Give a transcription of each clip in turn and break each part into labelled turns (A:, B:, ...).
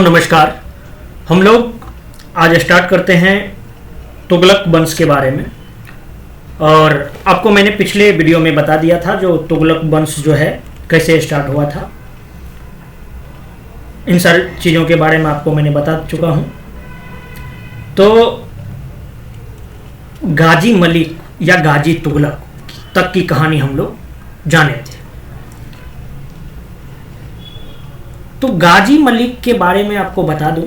A: Hello नमस्कार। हम लोग आज स्टार्ट करते हैं तुगलक वंश के बारे में। और आपको मैंने पिछले वीडियो में बता दिया था जो तुगलक वंश जो है कैसे स्टार्ट हुआ था। इन सारी चीज़ों के बारे में आपको मैंने बता चुका हूँ। तो गाजी मलिक या गाजी तुगलक तक की कहानी हम लोग जाने थे। तो गाजी मलिक के बारे में आपको बता दूं।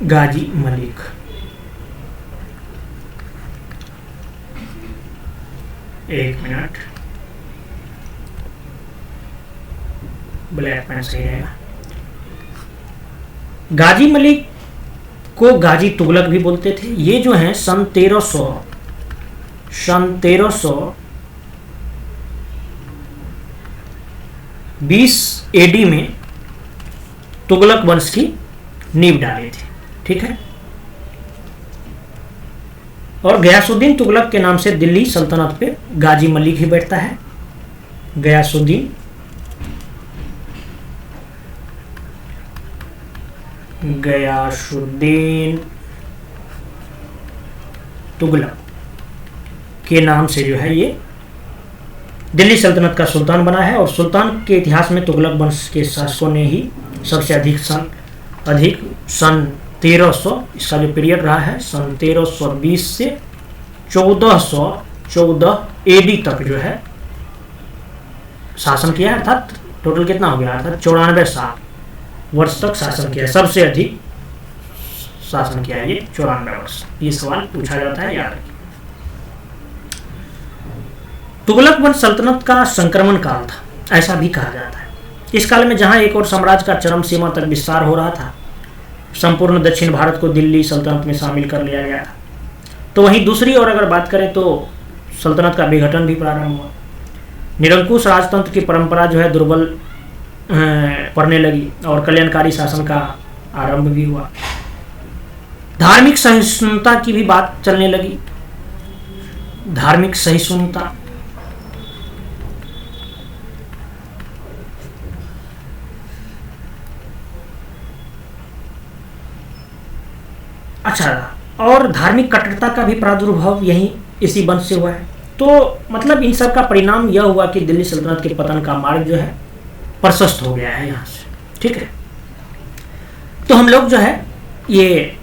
A: गाजी मलिक एक मिनट, ब्लैक पेन सही रहेगा। गाजी मलिक को गाजी तुगलक भी बोलते थे। ये जो हैं सन 1320 एडी में तुगलक वंश की नींव डाली थी। ठीक है। और गयासुद्दीन तुगलक के नाम से दिल्ली सल्तनत पे गाजी मलिक ही बैठता है। गयासुद्दीन तुगलक के नाम से जो है ये दिल्ली सल्तनत का सुल्तान बना है। और सुल्तान के इतिहास में तुगलक वंश के शासकों ने ही सबसे अधिक सन 1300, इसका जो पीरियड रहा है सन 1320 से 1414 एडी तक जो है शासन किया है। अर्थात टोटल कितना हो गया? अर्थात 94 वर्ष तक शासन किया है। सबसे अधिक शासन किया है ये 94 वर्ष। ये सवाल पूछा जाता है, याद रखिए। तुगलक वंश सल्तनत का संक्रमण काल था, ऐसा भी कहा जाता है। इस काल में जहां एक और साम्राज्य का चरम सीमा तक विस्तार हो रहा था, संपूर्ण दक्षिण भारत को दिल्ली सल्तनत में शामिल कर लिया गया था, तो वहीं दूसरी ओर अगर बात करें तो सल्तनत का विघटन भी प्रारंभ हुआ। निरंकुश राजतंत्र की परंपरा जो है दुर्बल पड़ने लगी और कल्याणकारी शासन का आरंभ भी हुआ। धार्मिक सहिष्णुता की भी बात चलने लगी। धार्मिक सहिष्णुता, अच्छा, और धार्मिक कट्टरता का भी प्रादुर्भाव यही इसी वंश से हुआ है। तो मतलब इन सब का परिणाम यह हुआ कि दिल्ली सल्तनत के पतन का मार्ग जो है प्रशस्त हो गया है यहाँ से। ठीक है। तो हम लोग जो है ये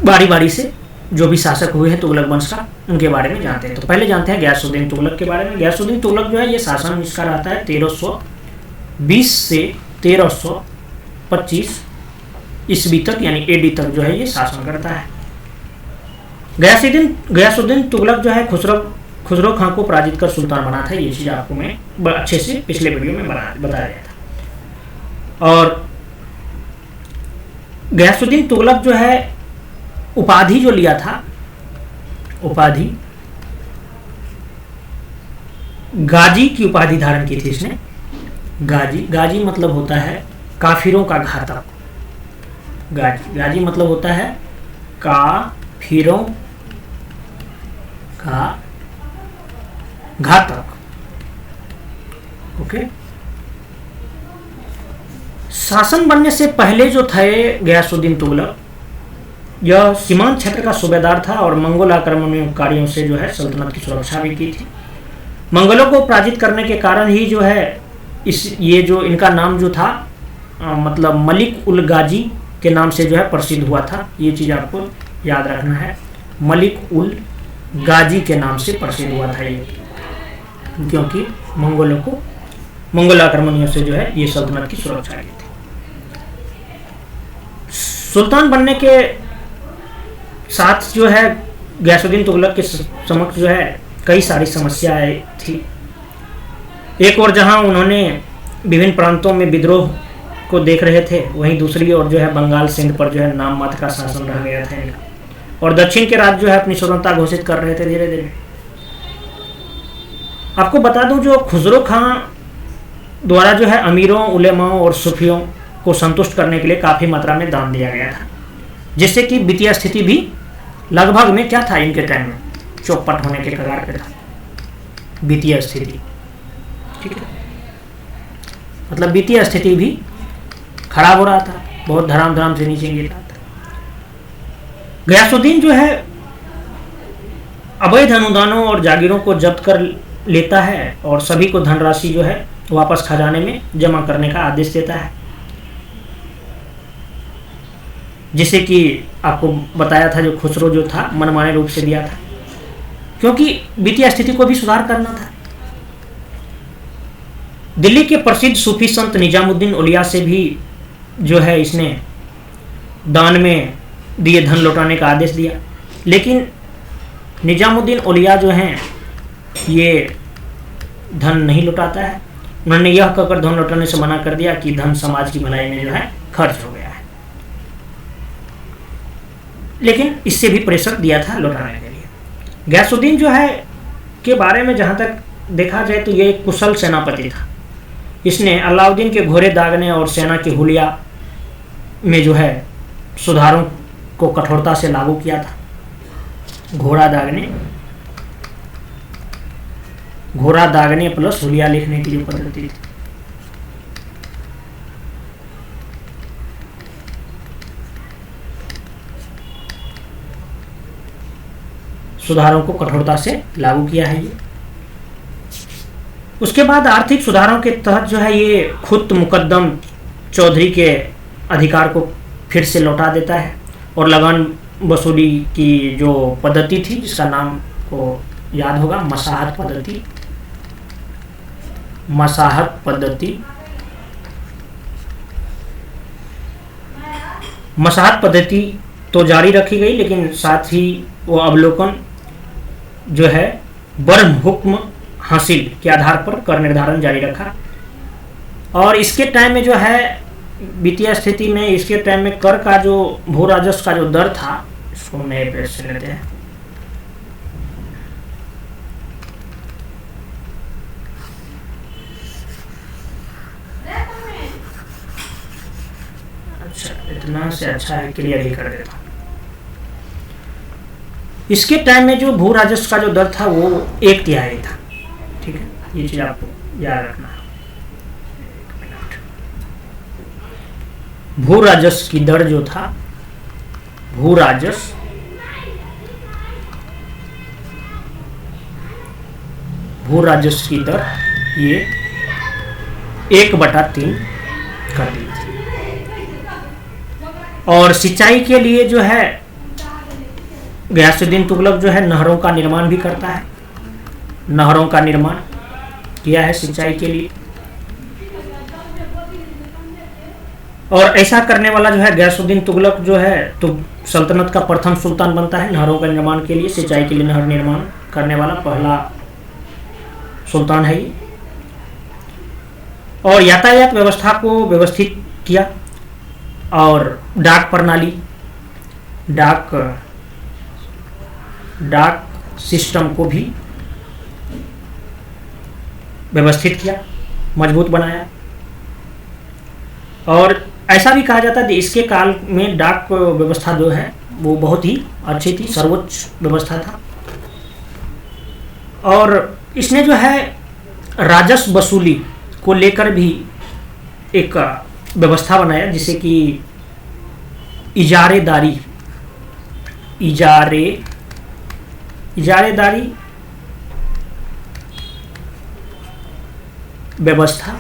A: बारी बारी से जो भी शासक हुए हैं तुगलक वंश का, उनके बारे में जानते हैं। तो पहले जानते हैं गयासुद्दीन तुगलक के बारे में। गयासुद्दीन तुगलक जो है ये शासन इसका रहता है 1320 से 1325 ईस्वी तक, यानी एडी तक जो है ये शासन करता है। गयासुद्दीन तुगलक जो है खुसरो खां को पराजित कर सुल्तान बना था। ये चीज़ आपको मैं अच्छे से पिछले वीडियो में बताया गया था। और गयासुद्दीन तुगलक जो है उपाधि जो लिया था, उपाधि गाजी की उपाधि धारण की थी इसने। गाजी मतलब होता है काफिरों का घातक। गाजी मतलब होता है काफिरों का घातक। ओके। शासन बनने से पहले जो थे गयासुद्दीन तुगलक, यह सीमांत क्षेत्र का सूबेदार था और मंगोल आक्रमणकारियों से जो है सल्तनत की सुरक्षा भी की थी। मंगोलों को पराजित करने के कारण ही जो है ये जो इनका नाम जो था मतलब मलिक उल गाजी के नाम से जो है प्रसिद्ध हुआ था। ये चीज़ आपको याद रखना है। मलिक उल गाजी के नाम से प्रसिद्ध हुआ था ये, क्योंकि मंगोल आक्रमणियों से जो है ये सल्तनत की सुरक्षा की थी। सुल्तान बनने के साथ जो है गयासुद्दीन तुगलक के समक्ष जो है कई सारी समस्याएं थी। एक और जहां उन्होंने विभिन्न प्रांतों में विद्रोह को देख रहे थे, वहीं दूसरी ओर जो है बंगाल सिंध पर जो है नाम मात्र का शासन रह गया था इनका। और दक्षिण के राज्य जो है अपनी स्वतंत्रता घोषित कर रहे थे धीरे धीरे। आपको बता दूं जो खुसरो खां द्वारा जो है अमीरों, उलेमाओं और सूफियों को संतुष्ट करने के लिए काफ़ी मात्रा में दान दिया गया था, जिससे कि वित्तीय स्थिति भी लगभग में क्या था इनके टाइम में चौपट होने के कगार पे था वित्तीय स्थिति। ठीक है, मतलब वित्तीय स्थिति भी खराब हो रहा था, बहुत धड़ाम धड़ाम से नीचे गिर रहा था। गयासुद्दीन जो है अवैध अनुदानों और जागीरों को जब्त कर लेता है और सभी को धनराशि जो है वापस खजाने में जमा करने का आदेश देता है, जिसे कि आपको बताया था जो खुसरो जो था मनमाने रूप से दिया था, क्योंकि वित्तीय स्थिति को भी सुधार करना था। दिल्ली के प्रसिद्ध सूफी संत निजामुद्दीन औलिया से भी जो है इसने दान में दिए धन लौटाने का आदेश दिया, लेकिन निजामुद्दीन औलिया जो हैं ये धन नहीं लौटाता है। उन्होंने यह कहकर धन लौटाने से मना कर दिया कि धन समाज की भलाई में जो है खर्च हो गया है, लेकिन इससे भी प्रेशर दिया था लौटाने के लिए। गयासुद्दीन जो है के बारे में जहाँ तक देखा जाए तो ये एक कुशल सेनापति था। इसने अलाउद्दीन के घोड़े दागने और सेना की हुलिया में जो है सुधारों को कठोरता से लागू किया था। घोड़ा दागने प्लस हुलिया लिखने की जो पद्धति थी, सुधारों को कठोरता से लागू किया है ये। उसके बाद आर्थिक सुधारों के तहत जो है ये खुद मुकद्दम चौधरी के अधिकार को फिर से लौटा देता है और लगान वसूली की जो पद्धति थी जिसका नाम को याद होगा मसाहत पद्धति तो जारी रखी गई, लेकिन साथ ही वो अवलोकन जो है बर्म हुक्म हासिल के आधार पर कर निर्धारण जारी रखा। और इसके टाइम में जो है वित्तीय स्थिति में इसके टाइम में कर का जो भू राजस्व का जो दर था, इसको नए पेज से लेते हैं। अच्छा, इतना से अच्छा है, क्लियर ही कर देता हूं। इसके टाइम में जो भू राजस्व का जो दर था वो 1/3 था। ठीक है, ये चीज आपको याद रखना है। भू राजस्व की दर जो था, भू राजस्व की दर ये 1/3 कर दी थी। और सिंचाई के लिए जो है गयासुद्दीन तुगलक जो है नहरों का निर्माण भी करता है, नहरों का निर्माण किया है सिंचाई के लिए। और ऐसा करने वाला जो है गयासुद्दीन तुगलक जो है तो सल्तनत का प्रथम सुल्तान बनता है। नहरों का निर्माण के लिए, सिंचाई के लिए नहर निर्माण करने वाला पहला सुल्तान है ये। और यातायात व्यवस्था को व्यवस्थित किया और डाक प्रणाली, डाक सिस्टम को भी व्यवस्थित किया, मजबूत बनाया। और ऐसा भी कहा जाता है कि इसके काल में डाक व्यवस्था जो है वो बहुत ही अच्छी थी, सर्वोच्च व्यवस्था था। और इसने जो है राजस्व वसूली को लेकर भी एक व्यवस्था बनाया, जिसे कि इजारेदारी व्यवस्था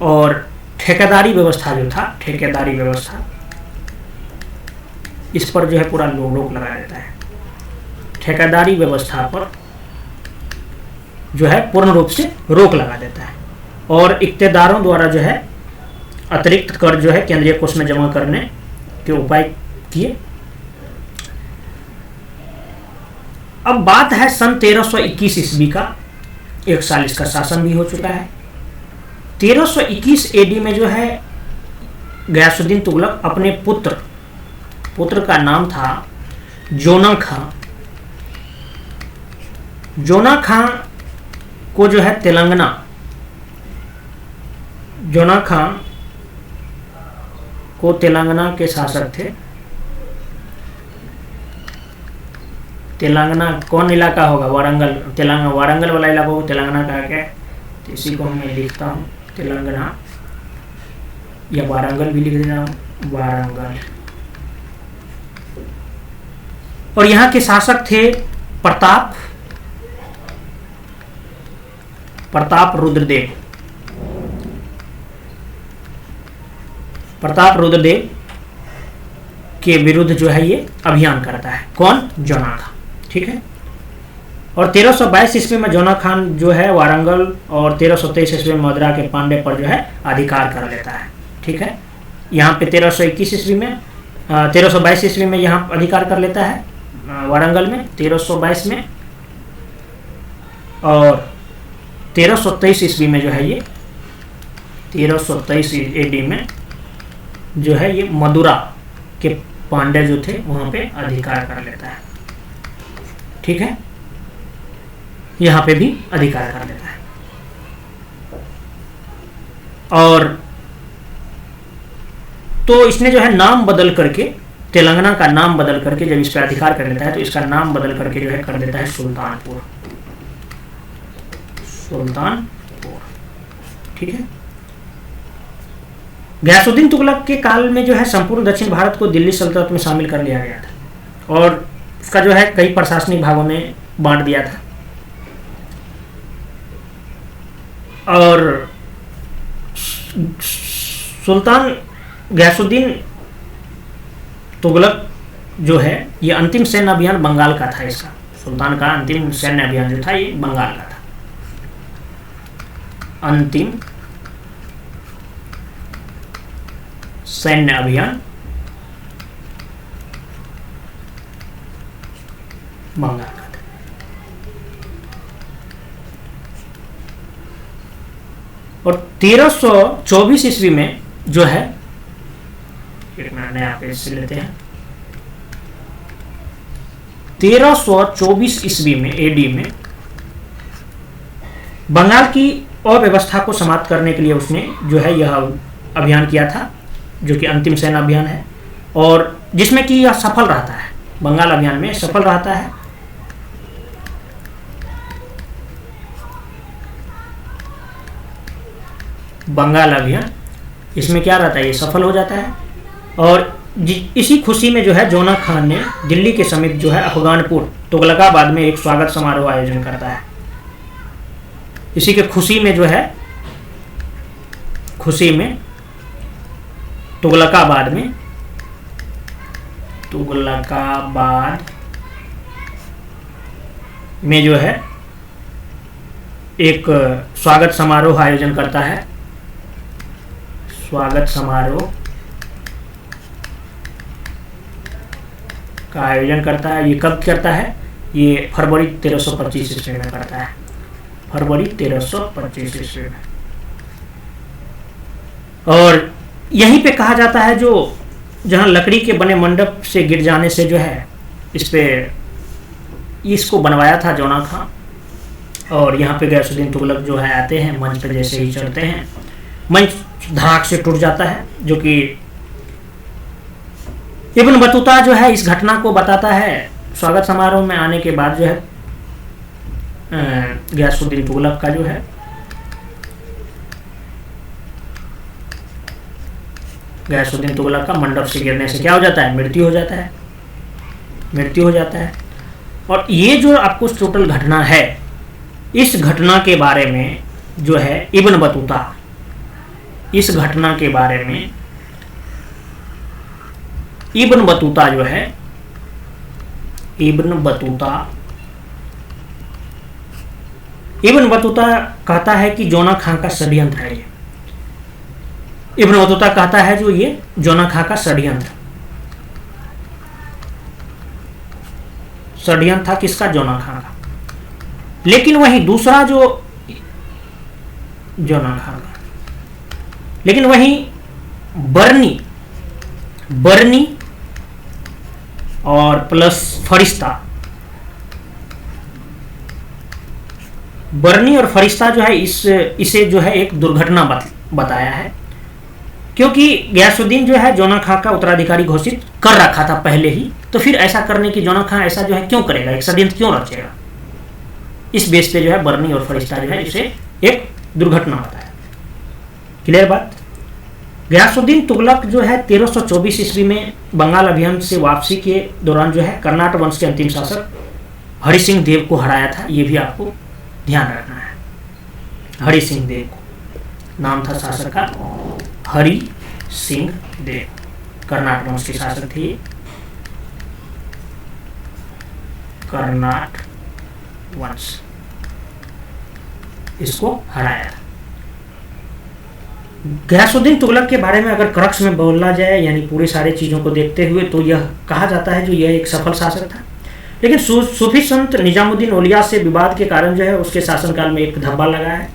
A: और ठेकेदारी व्यवस्था जो था, ठेकेदारी व्यवस्था, इस पर जो है पूरा रोक लगा देता है। ठेकेदारी व्यवस्था पर जो है पूर्ण रूप से रोक लगा देता है और इक्तेदारों द्वारा जो है अतिरिक्त कर जो है केंद्रीय कोष में जमा करने के उपाय किए। अब बात है सन 1321 ईस्वी का, एक साल इसका शासन भी हो चुका है। 1321 एडी में जो है गयासुद्दीन तुगलक अपने पुत्र का नाम था जोना खां। जोना खां को जो है जोना खां को तेलंगाना के शासक थे। तेलंगाना कौन इलाका होगा? वारंगल, तेलंगाना वारंगल वाला इलाका को तेलंगाना कहा गया। तो इसी को मैं लिखता हूँ तेलंगाना, या वारंगल भी लिख दे रहा हूँ, वारंगल। और यहाँ के शासक थे प्रताप रुद्रदेव। प्रताप रुद्रदेव के विरुद्ध जो है ये अभियान करता है। कौन? जोना खान। ठीक है। और 1322 ईस्वी में जोना खान जो है वारंगल, और 1323 ईस्वी में मदुरा के पांडे पर जो है अधिकार कर लेता है। ठीक है। यहाँ पे 1321 ईस्वी में 1322 ईस्वी में यहाँ अधिकार कर लेता है वारंगल में 1322 में, और 1323 ईस्वी में जो है ये 1323 एडी में जो है ये मदुरा के पांडे जो थे वहां पे अधिकार कर लेता है। ठीक है। यहाँ पे भी अधिकार कर लेता है। और तो इसने जो है नाम बदल करके, तेलंगाना का नाम बदल करके जब इस पर अधिकार कर लेता है तो इसका नाम बदल करके जो है कर देता है सुल्तानपुर। ठीक है। गयासुद्दीन तुगलक के काल में जो है संपूर्ण दक्षिण भारत को दिल्ली सल्तनत में शामिल कर लिया गया था और इसका जो है कई प्रशासनिक भागों में बांट दिया था। और सुल्तान गयासुद्दीन तुगलक जो है ये अंतिम सैन्य अभियान बंगाल का था। इसका सुल्तान का अंतिम सैन्य अभियान जो था ये बंगाल का था। अंतिम सैन्य अभियान बंगाल का था। और 1324 ईस्वी में जो है, एक मैंने यहाँ पे इससे लेते हैं, 1324 ईस्वी में एडी में बंगाल की अव्यवस्था को समाप्त करने के लिए उसने जो है यह अभियान किया था, जो कि अंतिम सैन्य अभियान है और जिसमें कि यह सफल रहता है। बंगाल अभियान में सफल रहता है। बंगाल अभियान इसमें क्या रहता है, ये सफल हो जाता है। और इसी खुशी में जो है जोना खान ने दिल्ली के समीप जो है अफगानपुर तुगलकाबाद में एक स्वागत समारोह आयोजन करता है। इसी के खुशी में जो है, खुशी में तुगलकाबाद में जो है एक स्वागत समारोह आयोजन करता है। स्वागत समारोह का आयोजन करता है। ये कब करता है? ये फरवरी 1325 ईस्वी में करता है। फरवरी 1325 ईस्वी में। और यहीं पे कहा जाता है जो जहाँ लकड़ी के बने मंडप से गिर जाने से जो है इस पे इसको बनवाया था जोना खां। और यहाँ पे गयासुद्दीन तुगलक जो है आते हैं, मंच पे जैसे ही चढ़ते हैं मंच धड़ाक से टूट जाता है, जो कि इब्न बतूता जो है इस घटना को बताता है। स्वागत समारोह में आने के बाद जो है गयासुद्दीन तुगलक का जो है गयासुद्दीन तुगलक का मंडप से गिरने से क्या हो जाता है? मृत्यु हो जाता है। मृत्यु हो जाता है। और ये जो आपको टोटल घटना है, इस घटना के बारे में जो है इब्न बतूता, इस घटना के बारे में इब्न बतूता जो है, इब्न बतूता कहता है कि जोना खां का षड्यंत्र है ये। इब्न बतूता कहता है जो ये जोना खां का षड्यंत्र था। किसका? जोना खां का। लेकिन वही दूसरा जो जोना खां का, लेकिन वही बरनी और प्लस फरिश्ता, बरनी और फरिश्ता जो है इसे जो है एक दुर्घटना बताया है, क्योंकि गयासुद्दीन जो है जोना खां का उत्तराधिकारी घोषित कर रखा था पहले ही। तो फिर ऐसा करने की जोना खां ऐसा जो है क्यों करेगा, एक षड्यंत्र क्यों रचेगा? इस बेस पे जो है बरनी और फरिश्ता जो है इसे एक दुर्घटना बताया। क्लियर बात। गयासुद्दीन तुगलक जो है 1324 ईस्वी में बंगाल अभियान से वापसी के दौरान जो है कर्नाटक वंश के अंतिम शासक हरि सिंह देव को हराया था। ये भी आपको ध्यान रखना है। हरि सिंह देव को नाम था शासक का, हरि सिंह देव, कर्नाटक वंश के शासक थे। कर्नाटक वंश, इसको हराया। गयासुद्दीन तुगलक के बारे में अगर क्रक्स में बोला जाए, यानी पूरी सारी चीज़ों को देखते हुए, तो यह कहा जाता है जो यह एक सफल शासक था। लेकिन सूफी संत निजामुद्दीन औलिया से विवाद के कारण जो है उसके शासनकाल में एक धब्बा लगा है।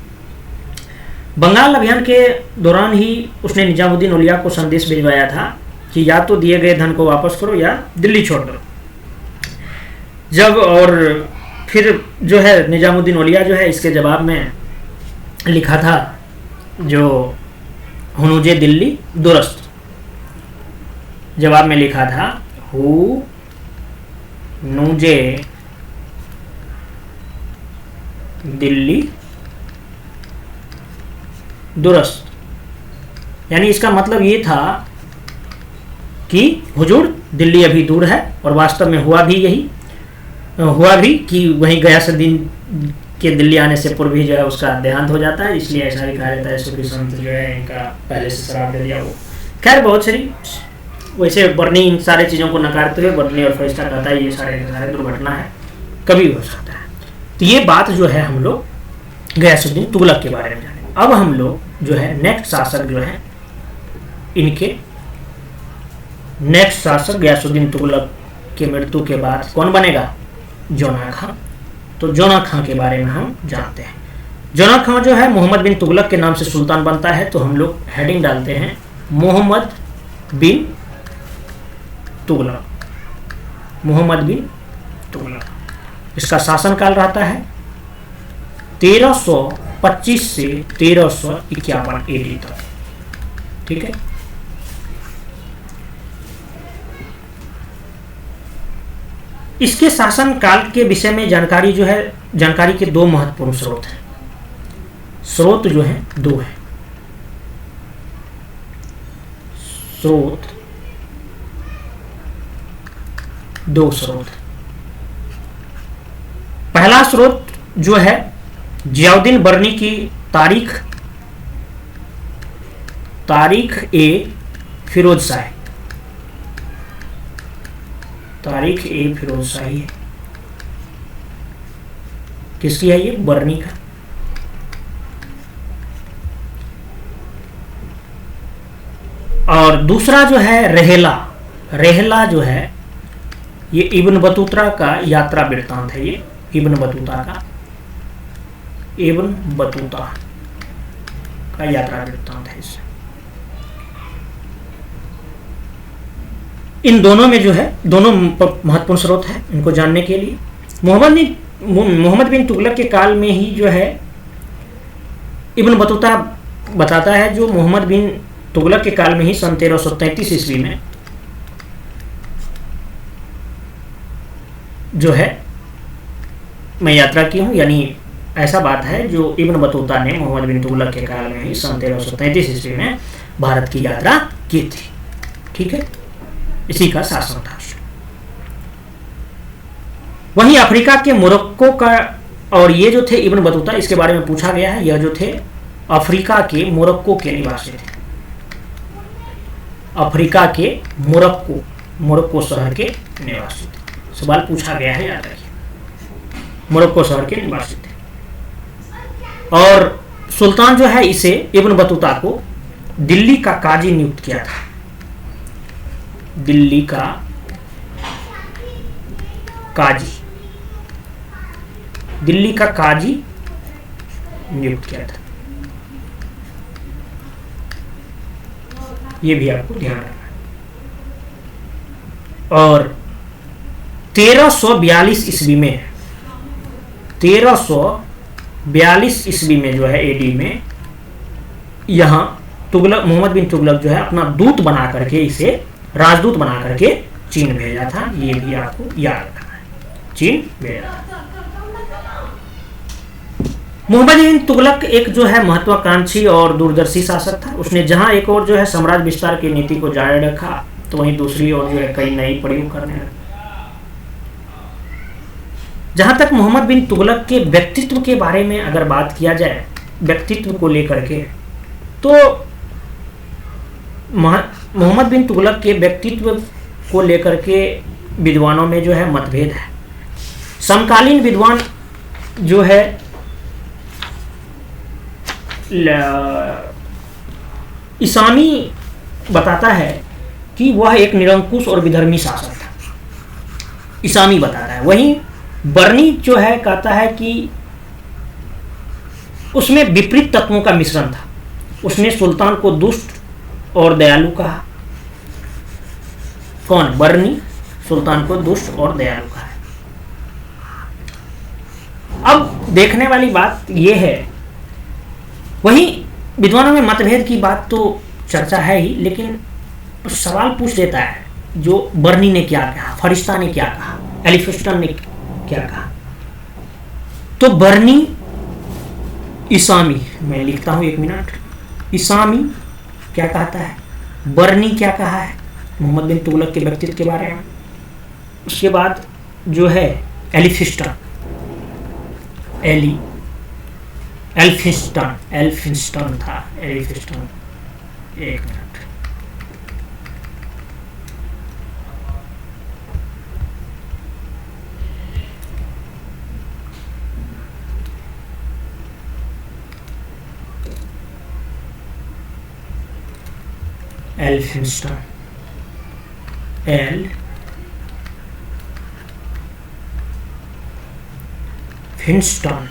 A: बंगाल अभियान के दौरान ही उसने निजामुद्दीन औलिया को संदेश भिजवाया था कि या तो दिए गए धन को वापस करो या दिल्ली छोड़ दो। जब और फिर जो है निजामुद्दीन औलिया जो है इसके जवाब में लिखा था जो हुनूजे दिल्ली दुरस्त, जवाब में लिखा था हुनूजे दिल्ली दुरस्त, यानी इसका मतलब ये था कि हुजूर दिल्ली अभी दूर है। और वास्तव में हुआ भी यही, हुआ भी कि वहीं गयासुद्दीन के दिल्ली आने से पूर्व ही जो है उसका देहांत हो जाता है। इसलिए ऐसा भी कहा जाता है सूफी संत जो है इनका पहले से श्राप दे दिया वो। खैर बहुत सारी, वैसे बर्नी इन सारे चीज़ों को नकारते हुए बर्नी और फरिश्ता कहता है ये सारे दुर्घटना है, कभी हो सकता है। तो ये बात जो है हम लोग गयासुद्दीन तुगलक के बारे में जाने। अब हम लोग जो है नेक्स्ट शासक जो है इनके नेक्स्ट शासक गयासुद्दीन तुगलक के मृत्यु के बाद कौन बनेगा? जोना खां। तो जोना खां के बारे में हम जानते हैं। जोना खां जो है मोहम्मद बिन तुगलक के नाम से सुल्तान बनता है। तो हम लोग हेडिंग डालते हैं मोहम्मद बिन तुगलक, मोहम्मद बिन तुगलक। इसका शासनकाल रहता है 1325 से 1351 AD तक। ठीक है। इसके शासनकाल के विषय में जानकारी जो है, जानकारी के दो महत्वपूर्ण स्रोत हैं। स्रोत जो है दो है, स्रोत दो स्रोत। पहला स्रोत जो है जियाउद्दीन बर्नी की तारीख ए फिरोजशाही, तारीख ए फिरोजशाही है। किसकी है ये? बर्नी का। और दूसरा जो है रेहला जो है ये इब्न बतूता का यात्रा वृत्तांत है। ये इब्न बतूता का यात्रा वृत्तांत है। इससे इन दोनों में जो है दोनों महत्वपूर्ण स्रोत है इनको जानने के लिए। मोहम्मद बिन तुगलक के काल में ही जो है इब्न बतूता बताता है जो मोहम्मद बिन तुगलक के काल में ही सन 1333 ईस्वी में जो है मैं यात्रा की हूँ। यानी ऐसा बात है जो इब्न बतूता ने मोहम्मद बिन तुगलक के काल में ही सन 1333 ईस्वी में भारत की यात्रा की थी। ठीक है, इसी का शासन था। वहीं अफ्रीका के मोरक्को का, और ये जो थे इब्न बतूता, इसके बारे में पूछा गया है, यह जो थे अफ्रीका के मोरक्को के निवासी थे। अफ्रीका के मोरक्को शहर के निवासी थे। सवाल पूछा गया है, याद रखिए। मोरक्को शहर के निवासी थे। और सुल्तान जो है इसे इब्न बतूता को दिल्ली का काजी नियुक्त किया था। दिल्ली का काजी नियुक्त किया था। ये भी आपको ध्यान रखना है। और 1342 ईस्वी में जो है एडी में यहाँ मोहम्मद बिन तुगलक जो है अपना दूत बना करके, इसे राजदूत बना करके चीन भेजा था। ये भी आपको याद रखना है, चीन भेजा था। मोहम्मद बिन तुगलक एक जो है महत्वाकांक्षी और दूरदर्शी शासक था। उसने जहां एक और जो है साम्राज्य विस्तार की नीति को जारी रखा, तो वहीं दूसरी ओर जो है कई नई प्रयोग करने लगा। जहां तक मोहम्मद बिन तुगलक के व्यक्तित्व के बारे में अगर बात किया जाए, व्यक्तित्व को लेकर के, तो मोहम्मद बिन तुगलक के व्यक्तित्व को लेकर के विद्वानों में जो है मतभेद है। समकालीन विद्वान जो है इसामी बताता है कि वह एक निरंकुश और विधर्मी शासक था, इसामी बताता है। वहीं बर्नी जो है कहता है कि उसमें विपरीत तत्वों का मिश्रण था। उसने सुल्तान को दुष्ट और दयालु कहा। कौन? बर्नी सुल्तान को दुष्ट और दयालु कहा। अब देखने वाली बात यह है, वहीं विद्वानों में मतभेद की बात तो चर्चा है ही, लेकिन सवाल पूछ देता है जो बर्नी ने क्या कहा, फरिश्ता ने क्या कहा, एलिफिस्टन ने क्या कहा। तो बर्नी इसामी, मैं लिखता हूं 1 मिनट, इसामी क्या कहता है, बर्नी क्या कहा है मोहम्मद बिन तुगलक के व्यक्तित्व के बारे में। उसके बाद जो है एलिफिस्टन था, एलिफिस्टन, 1 मिनट। एल्फिंस्टन, फिंस्टन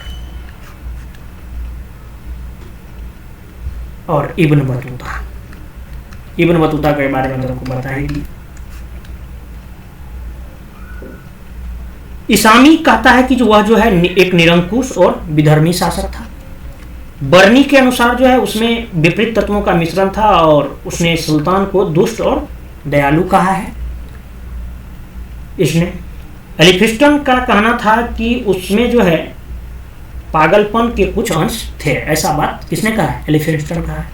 A: और इब्न बतूता। इब्न बतूता के बारे में तुमको बताएगी। इसामी कहता है कि वह जो है एक निरंकुश और विधर्मी शासक था। बर्नी के अनुसार जो है उसमें विपरीत तत्वों का मिश्रण था और उसने सुल्तान को दुष्ट और दयालु कहा है। इसने एलिफिस्टन का कहना था कि उसमें जो है पागलपन के कुछ अंश थे। ऐसा बात किसने कहा है? एलिफिस्टन कहा है।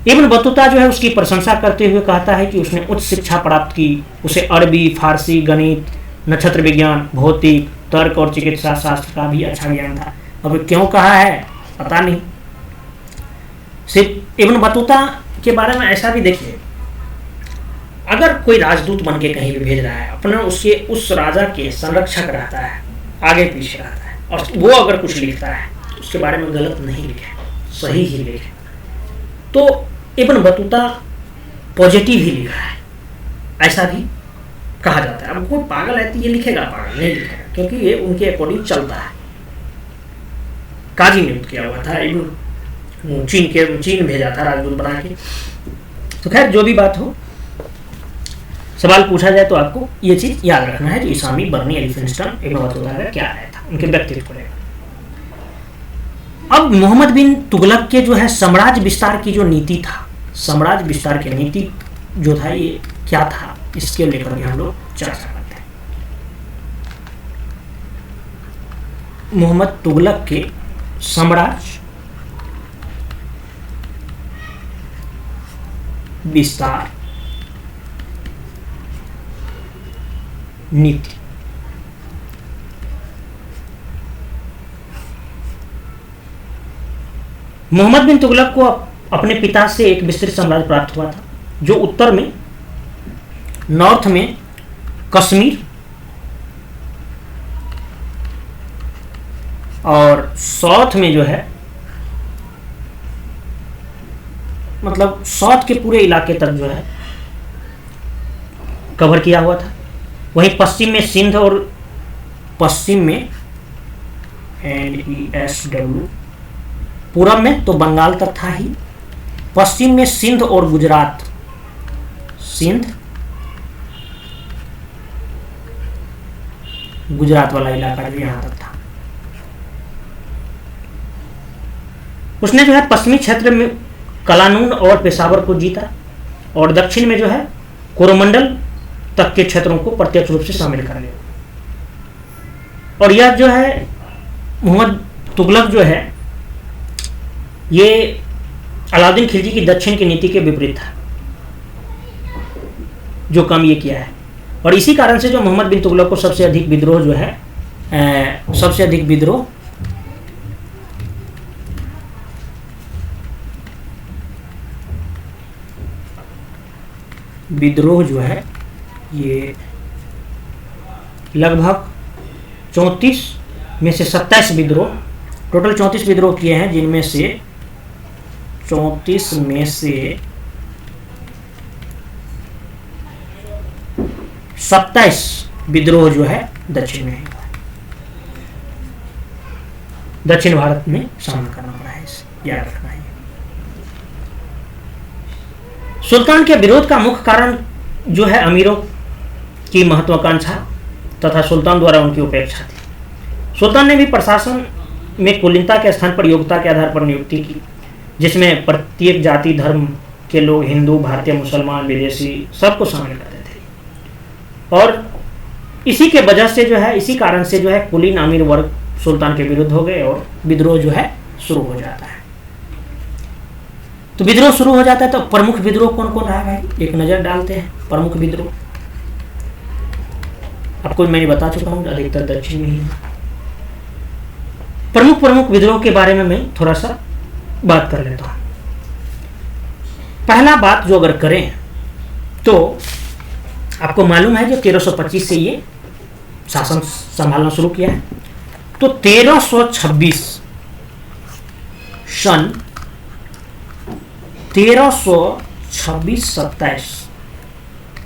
A: इब्न बतूता जो है उसकी प्रशंसा करते हुए कहता है कि उसने उच्च शिक्षा प्राप्त की, उसे अरबी, फारसी, गणित, नक्षत्र विज्ञान, भौतिक, तर्क और चिकित्सा शास्त्र का भी अच्छा ज्ञान था। अब क्यों कहा है पता नहीं। सिर्फ इब्न बतूता के बारे में ऐसा भी देखिए, अगर कोई राजदूत बन के कहीं भी भेज रहा है, अपने उसके उस राजा के संरक्षक रहता है, आगे पीछे रहता है, और वो अगर कुछ लिखता है उसके बारे में गलत नहीं लिखे, सही ही लिखे। तो इब्न बतूता पॉजिटिव ही लिखा है, ऐसा भी कहा जाता है। अब कोई पागल है तो ये लिखेगा, पागल नहीं लिखेगा, क्योंकि ये उनके अकॉर्डिंग चलता है। काजी नियुक्त किया हुआ था, चीन भेजा था राजदूत बना के। तो खैर जो भी बात हो, सवाल पूछा जाए तो आपको ये चीज याद रखना है, जो इसामी, बर्नी, एलिफिंस्टन, इब्न बतूता का क्या आया था, उनके व्यक्तित्व को लेकर। अब मोहम्मद बिन तुगलक के जो है साम्राज्य विस्तार की जो नीति था, साम्राज्य विस्तार की नीति जो था ये क्या था, इसके लेकर भी हम लोग चर्चा करते हैं। मोहम्मद तुगलक के साम्राज्य विस्तार नीति। मोहम्मद बिन तुगलक को अपने पिता से एक विस्तृत साम्राज्य प्राप्त हुआ था, जो उत्तर में, नॉर्थ में कश्मीर और साउथ में जो है, मतलब साउथ के पूरे इलाके तक जो है कवर किया हुआ था। वहीं पश्चिम में सिंध और पश्चिम में NESW, पूरब में तो बंगाल तक था ही, पश्चिम में सिंध और गुजरात, सिंध गुजरात वाला इलाका भी यहां तक था। उसने जो है पश्चिमी क्षेत्र में कलानून और पेशावर को जीता और दक्षिण में जो है कोरोमंडल तक के क्षेत्रों को प्रत्यक्ष रूप से शामिल कर लिया। और यह जो है मोहम्मद तुगलक जो है ये अलाउद्दीन खिलजी की दक्षिण की नीति के विपरीत था, जो काम ये किया है। और इसी कारण से जो मोहम्मद बिन तुगलक को सबसे अधिक विद्रोह जो है विद्रोह जो है ये लगभग 34 में से 27 विद्रोह, टोटल 34 विद्रोह किए हैं, जिनमें से 34 में से 27 विद्रोह जो है दक्षिण में, दक्षिण भारत में सामना करना पड़ा है, इसे याद रखना है। सुल्तान के विरोध का मुख्य कारण जो है अमीरों की महत्वाकांक्षा तथा सुल्तान द्वारा उनकी उपेक्षा थी। सुल्तान ने भी प्रशासन में कुलीनता के स्थान पर योग्यता के आधार पर नियुक्ति की, जिसमें प्रत्येक जाति धर्म के लोग, हिंदू, भारतीय, मुसलमान, विदेशी, सबको शामिल करते थे। और इसी के वजह से जो है, इसी कारण से जो है कुलीन अमीर वर्ग सुल्तान के विरुद्ध हो गए और विद्रोह जो है शुरू हो जाता है। तो विद्रोह शुरू हो जाता है, तो प्रमुख विद्रोह कौन कौन रहा है भाई, एक नजर डालते हैं। प्रमुख विद्रोह आपको मैंने बता चुका हूं, अधिकतर दक्षिण में ही। प्रमुख विद्रोह के बारे में मैं थोड़ा सा बात कर लेता हूं। पहला बात जो अगर करें तो आपको मालूम है जो 1325 से ये शासन संभालना शुरू किया है, तो 1326 सन 1326-27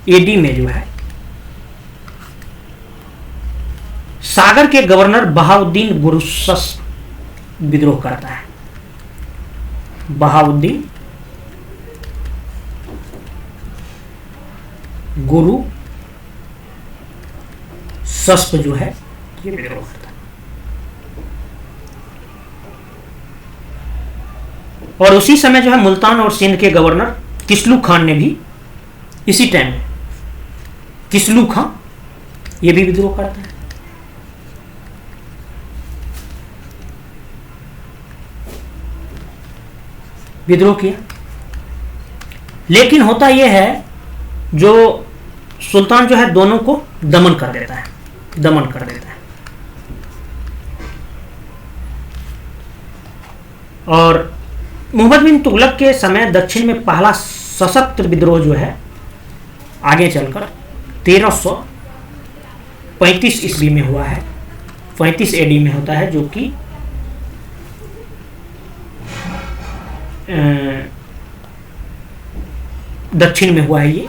A: एडी में जो है सागर के गवर्नर बहाउद्दीन गुरुसस विद्रोह करता है। बहाउद्दीन गुरु सस्प जो है ये विद्रोह करता है। और उसी समय जो है मुल्तान और सिंध के गवर्नर किस्लू खान ने भी इसी टाइम में, किस्लू खान ये भी विद्रोह करता है। विद्रोह किया, लेकिन होता यह है जो सुल्तान जो है दोनों को दमन कर देता है। और मोहम्मद बिन तुगलक के समय दक्षिण में पहला सशक्त विद्रोह जो है आगे चलकर 1335 ईस्वी में हुआ है, 35 एडी में होता है, जो कि दक्षिण में हुआ है ये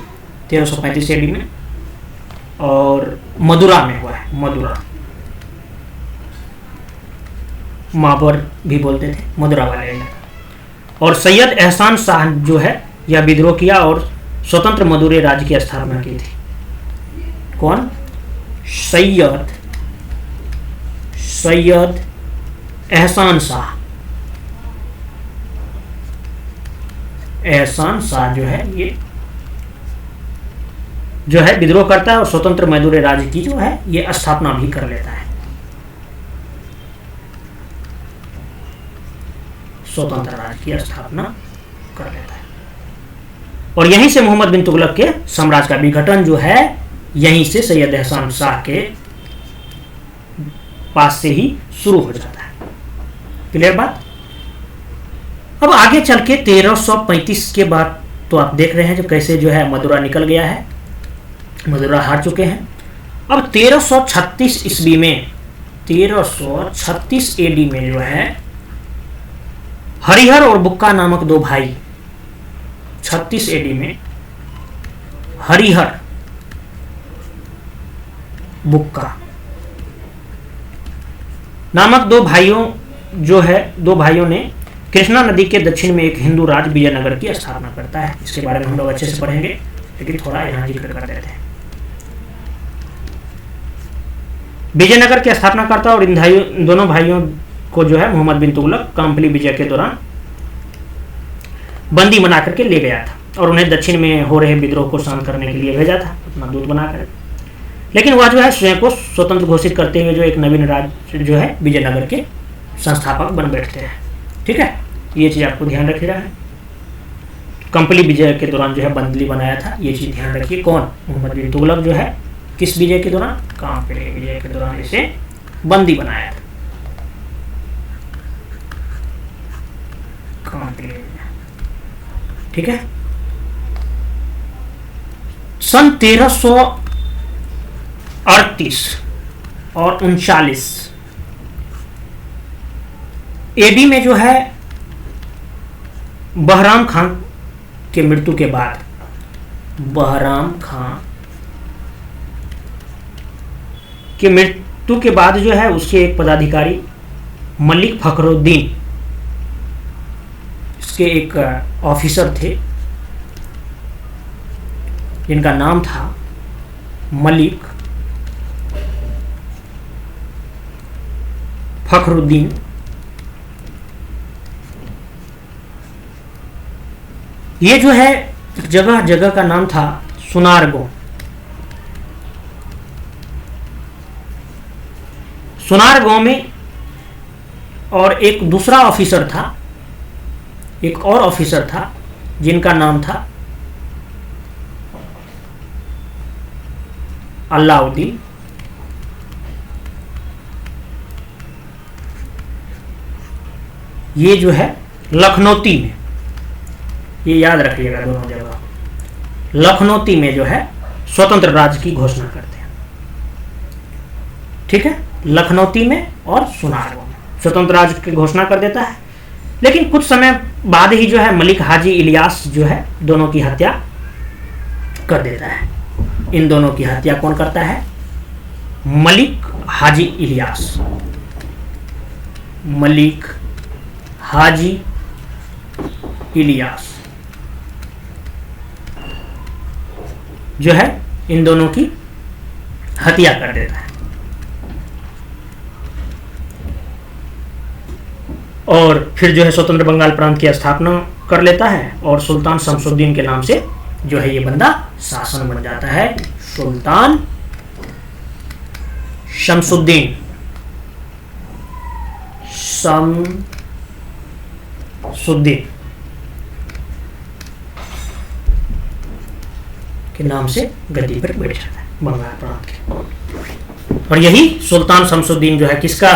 A: 1335 एडी में, और मदुरा में हुआ है। मदुरा, माबर भी बोलते थे, मदुरा वाले इलाका। और सैयद एहसान शाह जो है यह विद्रोह किया और स्वतंत्र मदुरे राज्य की स्थापना की थी। कौन? सैयद एहसान शाह। एहसान शाह जो है ये जो है विद्रोह करता है और स्वतंत्र मदुरे राज्य की जो है ये स्थापना भी कर लेता है। स्वतंत्र राज्य की स्थापना कर लेता है। और यहीं से मोहम्मद बिन तुगलक के साम्राज्य का विघटन जो है यहीं से सैयद एहसान शाह के पास से ही शुरू हो जाता है। क्लियर बात? अब आगे चल के 1335 के बाद तो आप देख रहे हैं जो कैसे जो है मदुरा निकल गया है, मदुरा हार चुके हैं। अब 1336 ईस्वी में, 1336 एडी में जो है हरिहर और बुक्का नामक दो भाई, 36 एडी में हरिहर बुक्का नामक दो भाइयों ने कृष्णा नदी के दक्षिण में एक हिंदू राज्य विजयनगर की स्थापना करता है। इसके बारे में हम लोग अच्छे से पढ़ेंगे, लेकिन थोड़ा यहां जिक्र कर देते हैं। विजयनगर की स्थापना करता है और इन दोनों भाइयों को जो है मोहम्मद बिन तुगलक काम्पली विजय के दौरान बंदी बना करके ले गया था और उन्हें दक्षिण में हो रहे विद्रोह को शांत करने के लिए भेजा था, अपना दूत बनाकर। लेकिन वह जो है स्वयं को स्वतंत्र घोषित करते हुए जो एक नवीन राज्य जो है विजयनगर के संस्थापक बन बैठते हैं। ठीक है, ये चीज़ आपको ध्यान रखना है। कंपली विजय के दौरान जो है बंदली बनाया था, ये चीज़ ध्यान रखिए। कौन? मोहम्मद बिन तुगलक जो है किस विजय के दौरान? कंपली विजय के दौरान इसे बंदी बनाया था। कंपली विजय, ठीक है। सन 1338 और 39 एडी में जो है बहराम खान के मृत्यु के बाद, बहराम खान के मृत्यु के बाद जो है उसके एक पदाधिकारी मलिक फखरुद्दीन, इसके एक ऑफिसर थे जिनका नाम था मलिक फखरुद्दीन, ये जो है जगह जगह का नाम था सुनारगांव। सुनारगांव में और एक दूसरा ऑफिसर था, एक और ऑफिसर था जिनका नाम था अलाउद्दीन। ये जो है लखनौती में, ये याद रखिएगा दोनों जगह, लखनौती में जो है स्वतंत्र राज्य की घोषणा करते हैं। ठीक है, लखनौती में और सुनारगांव में स्वतंत्र राज्य की घोषणा कर देता है। लेकिन कुछ समय बाद ही जो है मलिक हाजी इलियास जो है दोनों की हत्या कर देता है। इन दोनों की हत्या कौन करता है? मलिक हाजी इलियास। मलिक हाजी इलियास जो है इन दोनों की हत्या कर देता है और फिर जो है स्वतंत्र बंगाल प्रांत की स्थापना कर लेता है और सुल्तान शमसुद्दीन के नाम से जो है ये बंदा शासन बन जाता है। सुल्तान शमसुद्दीन, शमसुद्दीन के नाम से गद्दी पर बैठ जाता है बंगाल प्रांत के। और यही सुल्तान शमसुद्दीन जो है किसका?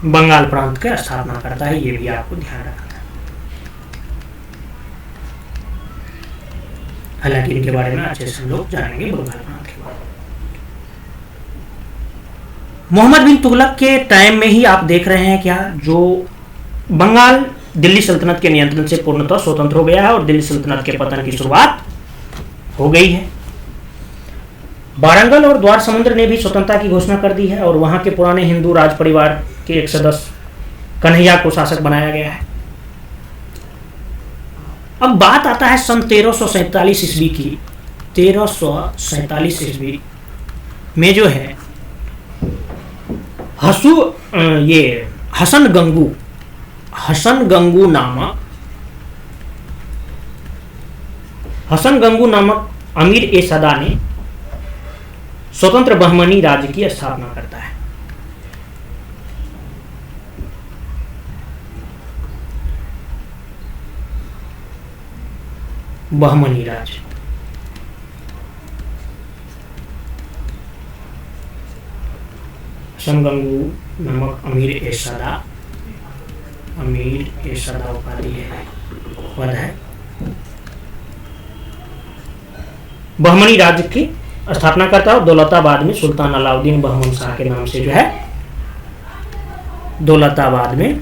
A: बंगाल प्रांत का स्थापना करता है। ये भी आपको ध्यान रखना है। हालांकि इनके बारे में अच्छे से हम लोग जानेंगे बंगाल प्रांत के बारे में। मोहम्मद बिन तुगलक के टाइम में ही आप देख रहे हैं क्या, जो बंगाल दिल्ली सल्तनत के नियंत्रण से पूर्णतः स्वतंत्र हो गया है और दिल्ली सल्तनत के पतन की शुरुआत हो गई है। वारंगल और द्वार समुद्र ने भी स्वतंत्रता की घोषणा कर दी है और वहां के पुराने हिंदू राज परिवार के एक सदस्य कन्हैया को शासक बनाया गया है। अब बात आता है सन 1347 ईस्वी की। 1347 ईस्वी में जो है हसन गंगू नामक अमीर ए सदा ने स्वतंत्र बहमनी राज्य की स्थापना करता है। बहमनी राज्य हसन गंगू नामक अमीर ए सदा उपाधि है। बहमनी राज्य की स्थापना करता है और दौलताबाद में सुल्तान अलाउद्दीन बहमन शाह के नाम से जो है दौलताबाद में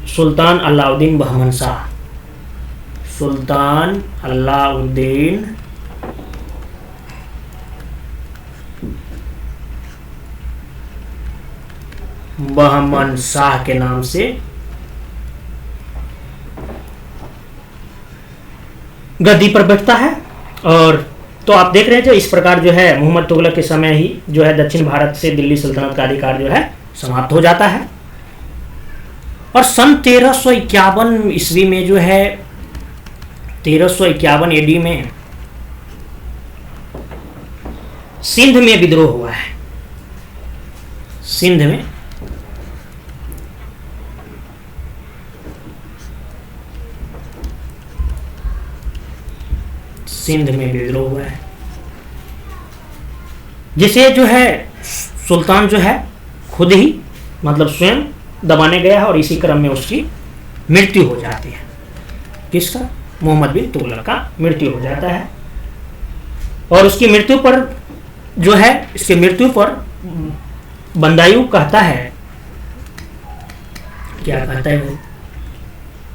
A: सुल्तान अलाउद्दीन बहमन शाह, सुल्तान अलाउद्दीन बहमन शाह के नाम से गद्दी पर बैठता है। और तो आप देख रहे हैं जो इस प्रकार जो है मोहम्मद तुगलक के समय ही जो है दक्षिण भारत से दिल्ली सल्तनत का अधिकार जो है समाप्त हो जाता है। और सन 1351 ईस्वी में जो है 1351 एडी में सिंध में विद्रोह हुआ है। सिंध में विद्रोह हुआ है, जिसे जो है सुल्तान जो है खुद ही मतलब स्वयं दबाने गया है और इसी क्रम में उसकी मृत्यु हो जाती है। किसका? मोहम्मद बिन तुगलक का मृत्यु हो जाता है। और उसकी मृत्यु पर जो है, इसकी मृत्यु पर बदायूं कहता है, क्या कहता है वो?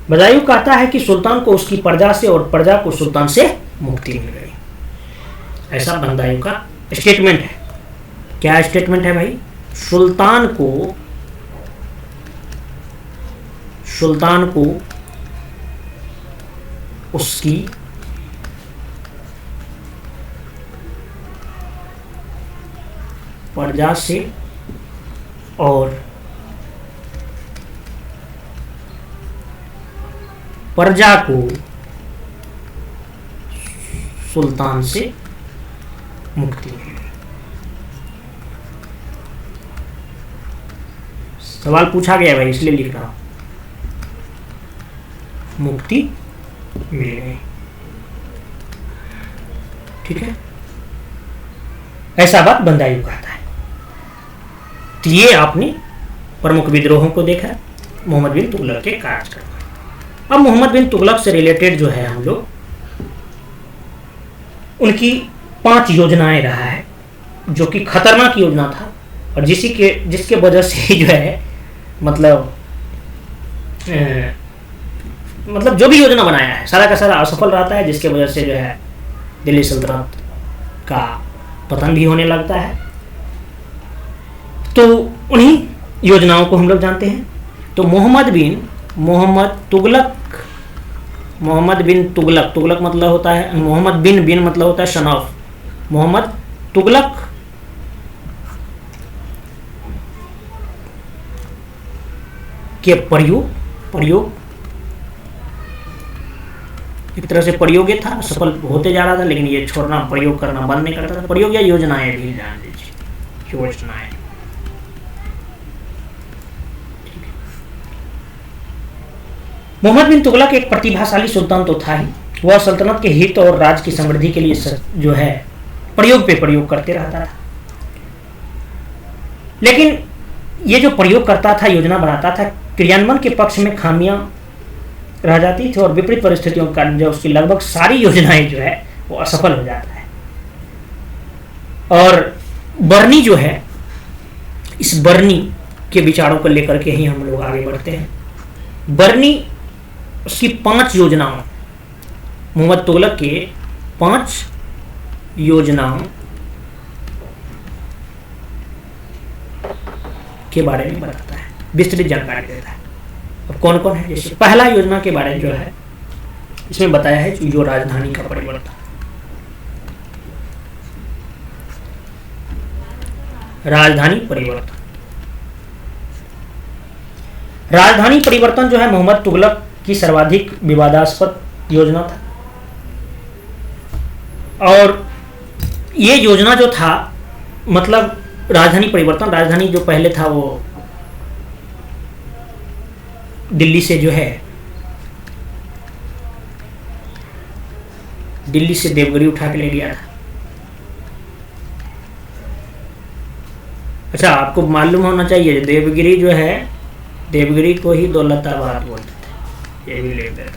A: बदायूं कहता है कि सुल्तान को उसकी प्रजा से और प्रजा को सुल्तान से मुक्ति मिल गई। ऐसा बदायूं का स्टेटमेंट है। क्या स्टेटमेंट है भाई? सुल्तान को उसकी प्रजा से और प्रजा को सुल्तान से मुक्ति मिली। सवाल पूछा गया भाई, इसलिए लिख रहा हूं, मुक्ति मिल गई। ठीक है, ऐसा बात बदायूं कहता है। तो ये आपने प्रमुख विद्रोहों को देखा, मोहम्मद बिन तुगलक के कार्यक्रम। अब मोहम्मद बिन तुगलक से रिलेटेड जो है हम लोग उनकी 5 योजनाएं रहा है, जो कि खतरनाक योजना था और जिसके वजह से जो है मतलब जो भी योजना बनाया है सारा का सारा असफल रहता है, जिसके वजह से जो है दिल्ली सल्तनत का पतन भी होने लगता है। तो उन्हीं योजनाओं को हम लोग जानते हैं। तो मोहम्मद बिन तुगलक मतलब होता है, मोहम्मद बिन मतलब होता है सन ऑफ। मोहम्मद तुगलक के प्रयोग एक तरह से प्रयोग था, सफल होते जा रहा था, लेकिन ये छोड़ना, प्रयोग करना बंद नहीं करता था। प्रयोग या योजनाएं भी जान लीजिए, योजनाएं। मोहम्मद बिन तुगलक एक प्रतिभाशाली सुल्तान तो था ही, वह सल्तनत के हित और राज्य की समृद्धि के लिए जो है प्रयोग करते रहता था। लेकिन ये जो प्रयोग करता था, योजना बनाता था, क्रियान्वयन के पक्ष में खामियां रह जाती थी और विपरीत परिस्थितियों के कारण जो उसकी लगभग सारी योजनाएं जो है वो असफल हो जाता है। और बर्नी जो है, इस बर्नी के विचारों को लेकर के ही हम लोग आगे बढ़ते हैं। बर्नी उसकी 5 योजनाओं, मोहम्मद तुगलक के 5 योजनाओं के बारे में बताता है, विस्तृत जानकारी देता है। अब कौन कौन है? जैसे पहला योजना के बारे में जो है इसमें बताया है जो राजधानी का परिवर्तन। राजधानी परिवर्तन जो है मोहम्मद तुगलक की सर्वाधिक विवादास्पद योजना था। और ये योजना जो था, मतलब राजधानी जो पहले था वो दिल्ली से देवगिरी उठा के ले गया था। अच्छा, आपको मालूम होना चाहिए देवगिरी जो है, देवगिरी को ही दौलताबाद बोलते थे, ये भी ले गए।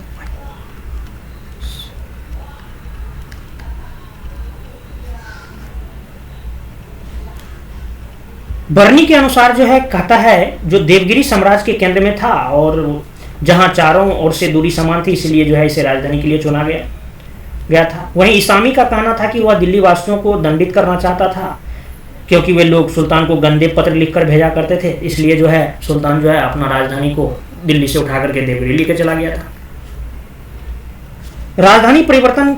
A: बर्नी के अनुसार जो है कहता है, जो देवगिरी साम्राज्य के केंद्र में था और जहां चारों ओर से दूरी समान थी, इसलिए जो है इसे राजधानी के लिए चुना गया था। वहीं इसामी का कहना था कि वह दिल्ली वासियों को दंडित करना चाहता था, क्योंकि वे लोग सुल्तान को गंदे पत्र लिखकर भेजा करते थे, इसलिए जो है सुल्तान जो है अपना राजधानी को दिल्ली से उठा करके देवगिरी लेकर चला गया था। राजधानी परिवर्तन,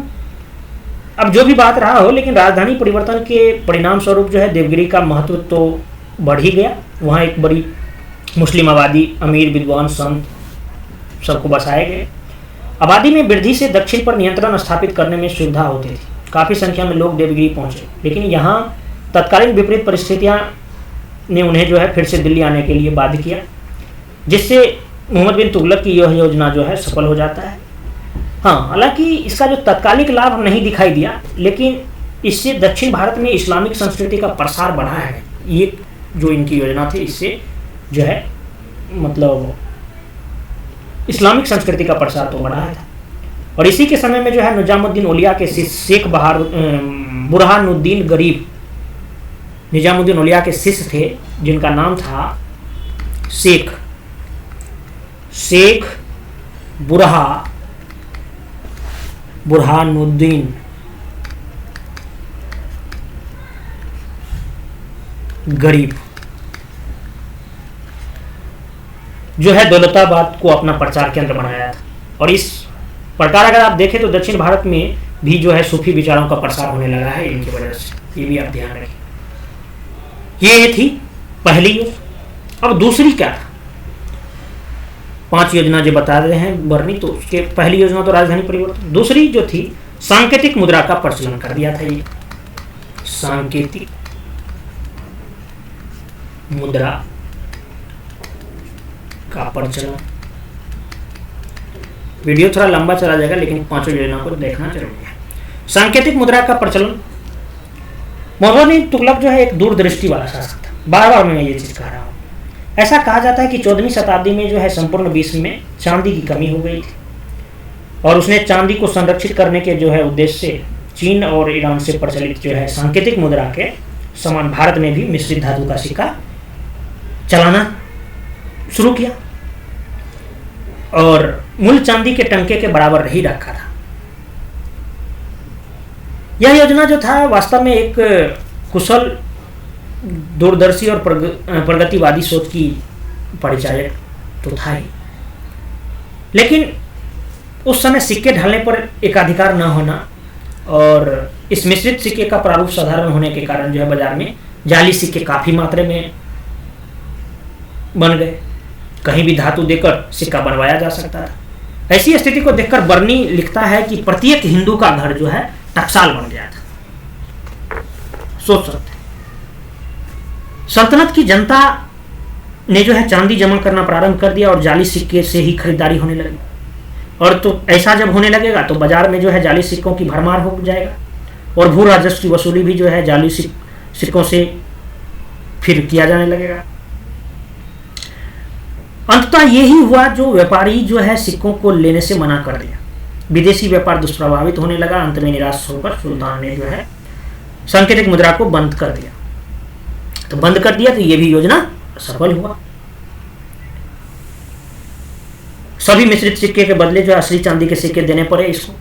A: अब जो भी बात रहा हो, लेकिन राजधानी परिवर्तन के परिणाम स्वरूप जो है देवगिरी का महत्व तो बढ़ ही गया। वहाँ एक बड़ी मुस्लिम आबादी, अमीर, विद्वान, संत सबको बसाए गए। आबादी में वृद्धि से दक्षिण पर नियंत्रण स्थापित करने में सुविधा होती थी। काफ़ी संख्या में लोग देवगिरी पहुंचे, लेकिन यहाँ तत्कालीन विपरीत परिस्थितियाँ ने उन्हें जो है फिर से दिल्ली आने के लिए बाध्य किया, जिससे मोहम्मद बिन तुगलक की यह योजना जो है सफल हो जाता है। हाँ, हालांकि इसका जो तत्कालिक लाभ नहीं दिखाई दिया, लेकिन इससे दक्षिण भारत में इस्लामिक संस्कृति का प्रसार बढ़ा है। ये जो इनकी योजना थी, इससे जो है मतलब इस्लामिक संस्कृति का प्रसार तो बढ़ा था। और इसी के समय में जो है निजामुद्दीन औलिया के शिष्य शेख बुरहानुद्दीन गरीब निजामुद्दीन औलिया के शिष्य थे, जिनका नाम था शेख बुरहानुद्दीन गरीब, जो है दौलताबाद को अपना प्रचार केंद्र बनाया था। और इस प्रकार अगर आप देखें तो दक्षिण भारत में भी जो है सूफी विचारों का प्रसार होने लगा है इनकी वजह से। ये भी आप ध्यान रखें। ये थी पहली योजना। अब दूसरी क्या था? 5 योजना जो बता रहे हैं बरनी, तो उसके पहली योजना तो राजधानी परिवर्तन। दूसरी जो थी सांकेतिक मुद्रा का प्रचलन कर दिया था। ये सांकेतिक मुद्रा का प्रचलन। वीडियो थोड़ा लंबा चला जाएगा, लेकिन 5 योजना को देखना जरूरी है। सांकेतिक मुद्रा का प्रचलन। मोहम्मद बिन तुगलक जो है एक दूरदृष्टि वाला शासक था। बार बार मैं ये चीज कह रहा हूँ। ऐसा कहा जाता है कि 14वीं शताब्दी में जो है संपूर्ण विश्व में चांदी की कमी हो गई थी, और उसने चांदी को संरक्षित करने के जो है उद्देश्य से चीन और ईरान से प्रचलित जो है सांकेतिक मुद्रा के समान भारत में भी मिश्रित धातु का सिक्का चलाना शुरू किया, और मूल चांदी के टंके के बराबर ही रखा था। यह योजना जो था वास्तव में एक कुशल, दूरदर्शी और प्रगतिवादी सोच की परिचायक तो था ही, लेकिन उस समय सिक्के ढालने पर एकाधिकार न होना और इस मिश्रित सिक्के का प्रारूप साधारण होने के कारण जो है बाजार में जाली सिक्के काफी मात्रा में बन गए। कहीं भी धातु देकर सिक्का बनवाया जा सकता था। ऐसी स्थिति को देखकर बर्नी लिखता है कि प्रत्येक हिंदू का घर जो है टकसाल बन गया था। सोच सकते हैं, सल्तनत की जनता ने जो है चांदी जमा करना प्रारंभ कर दिया और जाली सिक्के से ही खरीदारी होने लगी। और तो ऐसा जब होने लगेगा तो बाजार में जो है जाली सिक्कों की भरमार हो जाएगा, और भू राजस्व की वसूली भी जो है जाली सिक्कों से फिर किया जाने लगेगा। अंततः यही हुआ, जो व्यापारी जो है सिक्कों को लेने से मना कर दिया। विदेशी व्यापार दुष्प्रभावित होने लगा। अंत में निराश होकर सुल्तान ने जो है सांकेतिक मुद्रा को बंद कर दिया। तो बंद कर दिया तो यह भी योजना सफल हुआ। सभी मिश्रित सिक्के के बदले जो असली चांदी के सिक्के देने पड़े इसको।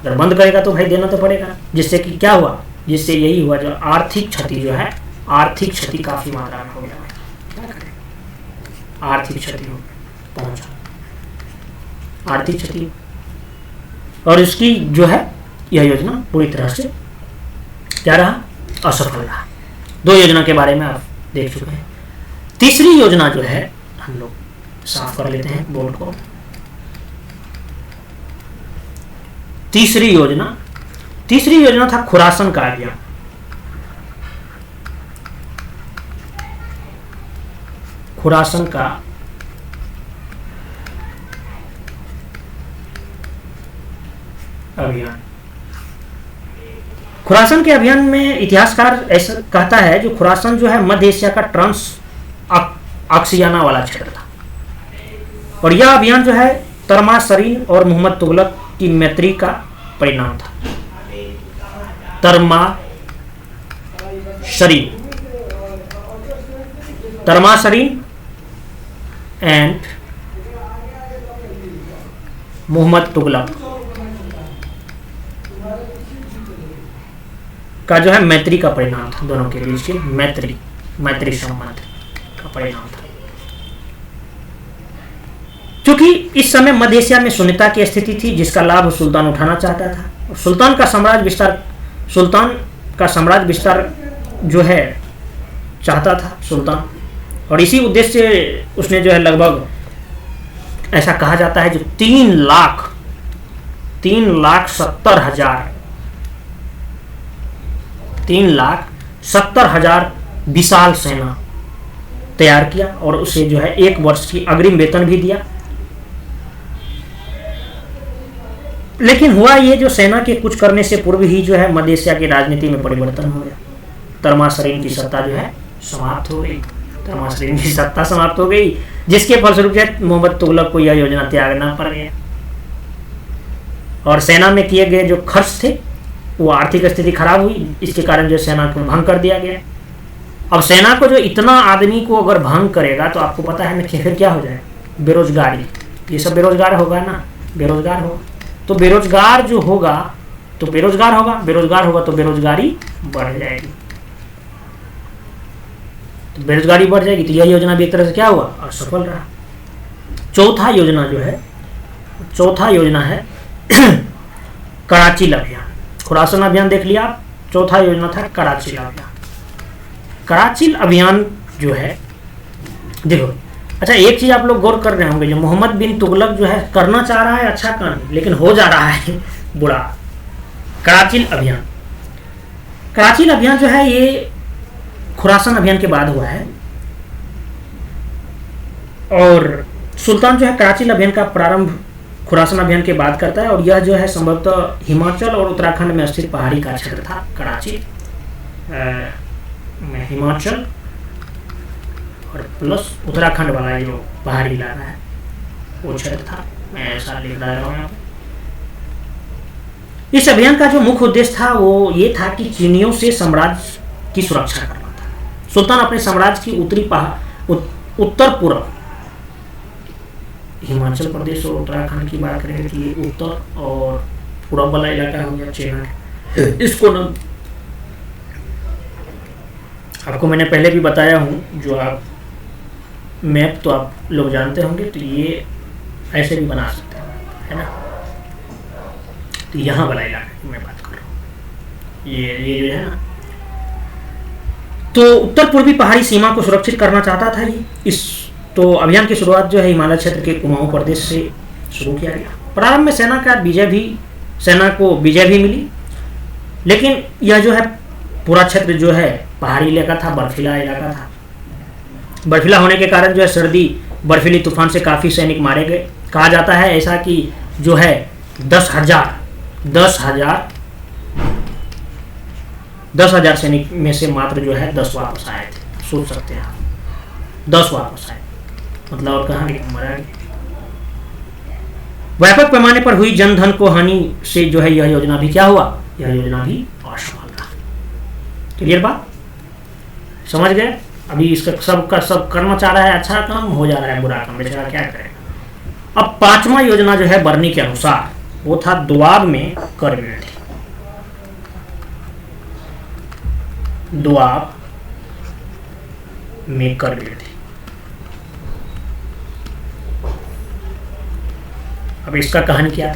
A: अगर बंद करेगा तो भाई देना तो पड़ेगा। जिससे कि क्या हुआ, जिससे यही हुआ, जो आर्थिक क्षति जो है, आर्थिक क्षति काफी मात्रा में हो गया। आर्थिक क्षति हो पहुंचा, आर्थिक क्षति, और इसकी जो है यह योजना पूरी तरह से क्या रहा, असफल रहा। 2 योजना के बारे में आप देख चुके हैं। तीसरी योजना जो है, हम लोग साफ कर लेते हैं बोर्ड को। तीसरी योजना था खुरासन का अभियान। खुरासन का अभियान। खुरासन के अभियान में इतिहासकार ऐसा कहता है, जो खुरासन जो है मध्य एशिया का ट्रांस अक्सियाना वाला क्षेत्र था, और यह अभियान जो है तरमासरीन और मोहम्मद तुगलक की मैत्री का परिणाम था। तरमासरीन एंड मोहम्मद तुगलक का जो है मैत्री का परिणाम था। दोनों के बीच की मैत्री संबंध का परिणाम था। क्योंकि इस समय मध्य एशिया में शून्यता की स्थिति थी, जिसका लाभ सुल्तान उठाना चाहता था। सुल्तान का साम्राज्य विस्तार जो है चाहता था सुल्तान, और इसी उद्देश्य से उसने जो है लगभग, ऐसा कहा जाता है, जो 3 लाख 3,70,000 विशाल सेना तैयार किया और उसे जो है 1 वर्ष की अग्रिम वेतन भी दिया। लेकिन हुआ ये, जो सेना के कुछ करने से पूर्व ही जो है मध्य एशिया की राजनीति में परिवर्तन हो गया। तमाशरीन की सत्ता जो है समाप्त हो गई। तमाशरीन की सत्ता समाप्त हो गई, जिसके फलस्वरूप मोहम्मद तुगलक को यह योजना त्यागना पड़ गया और सेना में किए गए जो खर्च थे वो आर्थिक स्थिति खराब हुई। इसके कारण जो सेना को भंग कर दिया गया। अब सेना को जो इतना आदमी को अगर भंग करेगा तो आपको पता है ना कि फिर क्या हो जाए, बेरोजगारी। ये सब बेरोजगार होगा ना, बेरोजगार होगा तो बेरोजगार जो होगा तो बेरोजगार होगा, बेरोजगार होगा तो बेरोजगारी बढ़ जाएगी। तो बेरोजगारी बढ़ जाएगी तो यह योजना भी एक तरह से क्या हुआ, असफल रहा। चौथा योजना है कराची अभियान। खुरासन अभियान देख लिया आप, चौथा योजना था कराची अभियान। कराची अभियान जो है, देखो अच्छा एक चीज आप लोग गौर कर रहे होंगे, जो मोहम्मद बिन तुगलक जो है करना चाह रहा है अच्छा काम, लेकिन हो जा रहा है बुरा। कराची अभियान जो है ये खुरासन अभियान के बाद हुआ है और सुल्तान जो है कराची अभियान का प्रारंभ खुरासन अभियान के बाद करता है और यह जो है संभवतः हिमाचल और उत्तराखंड में स्थित पहाड़ी का क्षेत्र था। कराची में हिमाचल और प्लस उत्तराखंड वाला जो पहाड़ी इलाका है वो क्षेत्र था। मैं ऐसा लिख रहा हूँ। इस अभियान का जो मुख्य उद्देश्य था वो ये था कि चीनियों से साम्राज्य की सुरक्षा करना था। सुल्तान अपने साम्राज्य की उत्तर पूर्व हिमाचल प्रदेश और उत्तराखंड की बात करें कि उत्तर और पूर्व वाला इलाका हो गया चीन। इसको न आपको मैंने पहले भी बताया हूँ, जो आप मैप तो आप लोग जानते होंगे, तो ये ऐसे भी बना सकते हैं, है ना। तो यहाँ वाला इलाका की मैं बात कर रहा हूँ, ये जो है ना, तो उत्तर पूर्वी पहाड़ी सीमा को सुरक्षित करना चाहता था ये। तो अभियान की शुरुआत जो है हिमालय क्षेत्र के कुमाऊं प्रदेश से शुरू किया गया। प्रारंभ में सेना को विजय भी मिली, लेकिन यह जो है पूरा क्षेत्र जो है पहाड़ी इलाका था, बर्फीला इलाका था। बर्फीला होने के कारण जो है सर्दी बर्फीली तूफान से काफ़ी सैनिक मारे गए। कहा जाता है ऐसा कि जो है 10,000 सैनिक में से मात्र जो है 10 वापस आए थे। सोच सकते हैं आप, 10 वापस आए, मतलब और कहाँ मरा गया। व्यापक पैमाने पर हुई जनधन को हानि से जो है यह योजना भी क्या हुआ, यह योजना भी असफल रहा। क्लियर बात, समझ गए। अभी इसका सब करना चाह रहा है अच्छा काम, हो जा रहा है बुरा काम, बेचारा क्या करेगा। अब 5वां योजना जो है बर्नी के अनुसार वो था दोआब में कर वृद्धि। दोआब में कर वृद्धि। अब इसका कहानी क्या था?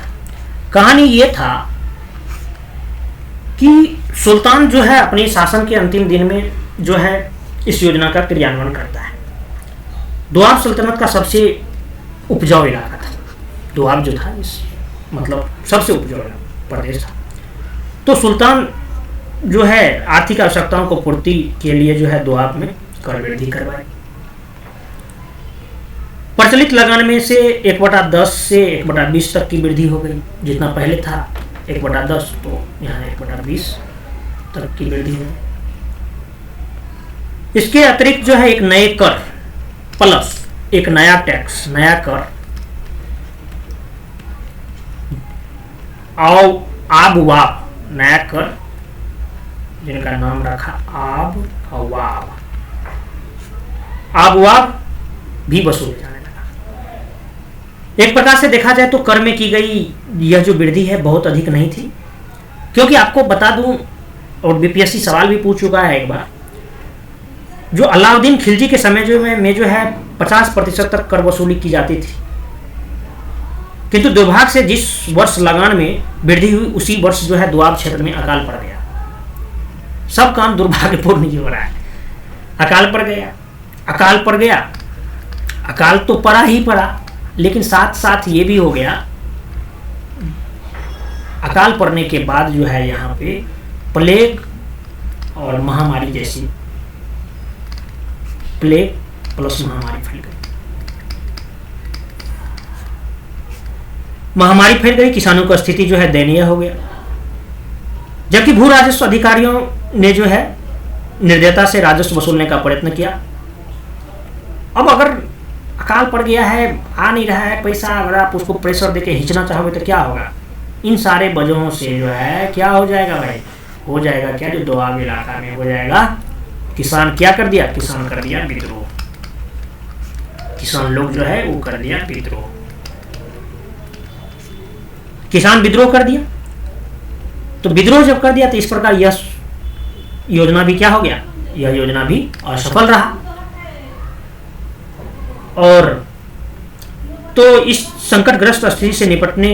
A: कहानी ये था कि सुल्तान जो है अपने शासन के अंतिम दिन में जो है इस योजना का क्रियान्वयन करता है। दोआब सल्तनत का सबसे उपजाऊ इलाका था। दोआब जो था इस मतलब सबसे उपजाऊ प्रदेश था। तो सुल्तान जो है आर्थिक आवश्यकताओं को पूर्ति के लिए जो है दोआब में कर वृद्धि करवाई। प्रचलित लगान में से 1/10 से 1/20 तक की वृद्धि हो गई। जितना पहले था 1/10 तो यहाँ 1/20 तक की वृद्धि हो गई। इसके अतिरिक्त जो है एक नए कर प्लस एक नया टैक्स, नया कर आबवाब, नया कर जिनका नाम रखा आबवाब भी वसूले जाने लगा। एक प्रकार से देखा जाए तो कर में की गई यह जो वृद्धि है बहुत अधिक नहीं थी, क्योंकि आपको बता दूं और बीपीएससी सवाल भी पूछ चुका है एक बार, जो अलाउद्दीन खिलजी के समय जो है 50% तक कर वसूली की जाती थी, किंतु दुर्भाग्य से जिस वर्ष लगान में वृद्धि हुई उसी वर्ष जो है दोआब क्षेत्र में अकाल पड़ गया। सब काम दुर्भाग्यपूर्ण ही हो रहा है। अकाल पड़ गया, अकाल तो पड़ा ही पड़ा, लेकिन साथ साथ ये भी हो गया अकाल पड़ने के बाद जो है यहाँ पे प्लेग और महामारी जैसी, प्लेग प्लस महामारी फैल गई। महामारी फैल गई, किसानों की स्थिति जो है दयनीय हो गया। जबकि भू राजस्व अधिकारियों ने जो है निर्दयता से राजस्व वसूलने का प्रयत्न किया। अब अगर अकाल पड़ गया है, आ नहीं रहा है पैसा, अगर आप उसको प्रेशर देके खींचना चाहोगे तो क्या होगा? इन सारे वजहों से जो है क्या हो जाएगा भाई, हो जाएगा क्या, जो दोआब इलाका में हो जाएगा। किसान क्या कर दिया, किसान कर दिया विद्रोह, किसान लोग जो है वो कर दिया विद्रोह, किसान विद्रोह कर दिया। तो विद्रोह जब कर दिया तो इस प्रकार यह योजना भी क्या हो गया, यह योजना भी असफल रहा। और तो इस संकटग्रस्त स्थिति से निपटने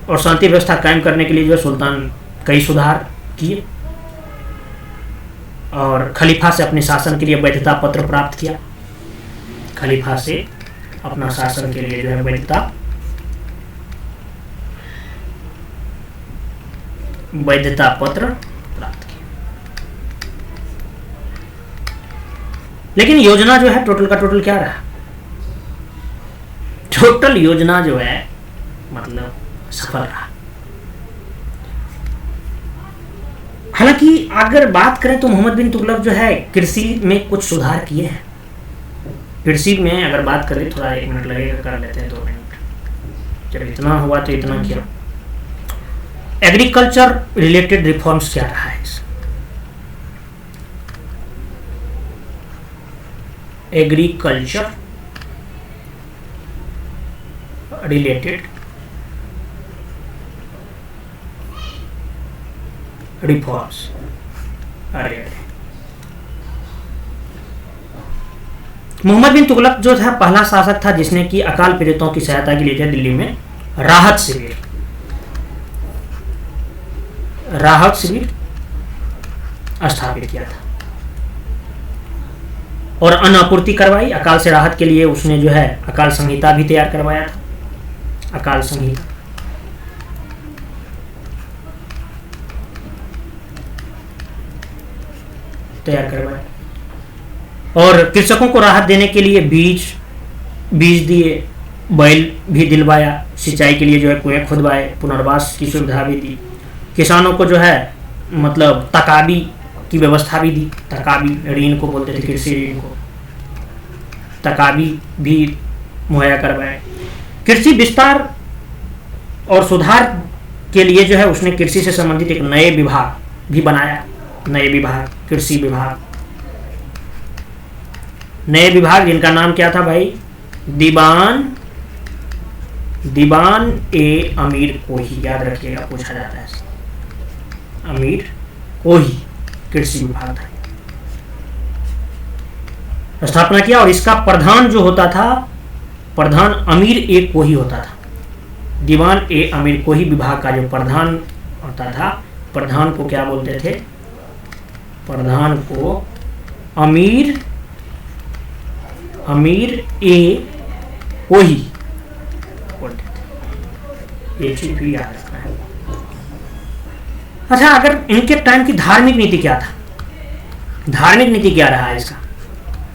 A: और शांति व्यवस्था कायम करने के लिए जो सुल्तान कई सुधार किए और खलीफा से अपने शासन के लिए वैधता पत्र प्राप्त किया। खलीफा से अपना शासन के लिए जो है वैधता पत्र प्राप्त किया। लेकिन योजना जो है टोटल का टोटल क्या रहा, टोटल योजना जो है मतलब सफल रहा। हालांकि अगर बात करें तो मोहम्मद बिन तुगलक जो है कृषि में कुछ सुधार किए हैं। कृषि में अगर बात करें, थोड़ा 1 मिनट लगेगा, कर लेते हैं 2 मिनट, जब इतना हुआ तो इतना किया। एग्रीकल्चर रिलेटेड रिफॉर्म्स क्या रहा है? एग्रीकल्चर रिलेटेड रिफॉर्म्स, अरे मोहम्मद बिन तुगलक जो था पहला शासक था जिसने कि अकाल पीड़ितों की सहायता के लिए दिल्ली में राहत शिविर स्थापित किया था और अन्न आपूर्ति करवाई। अकाल से राहत के लिए उसने जो है अकाल संहिता भी तैयार करवाया था। अकाल संहिता तैयार करवाया और कृषकों को राहत देने के लिए बीज दिए, बैल भी दिलवाया, सिंचाई के लिए जो है कुएं खुदवाए, पुनर्वास की सुविधा भी दी, किसानों को जो है मतलब तकाबी की व्यवस्था भी दी। तकाबी ऋण को बोलते थे, कृषि ऋण को, तकाबी भी मुहैया करवाए। कृषि विस्तार और सुधार के लिए जो है उसने कृषि से संबंधित एक नए विभाग भी बनाया, नए विभाग, कृषि विभाग, नए विभाग जिनका नाम क्या था भाई, दीवान ए अमीर कोही, याद रखिएगा, पूछा जाता है, अमीर कोही कृषि विभाग था, स्थापना किया। और इसका प्रधान जो होता था, प्रधान अमीर ए कोही होता था। दीवान ए अमीर कोही विभाग का जो प्रधान होता था, प्रधान को क्या बोलते थे, प्रधान को अमीर ए कोही बोलते थे। ये चीज भी याद रखना है। अच्छा, अगर इनके टाइम की धार्मिक नीति क्या था, धार्मिक नीति क्या रहा है इसका,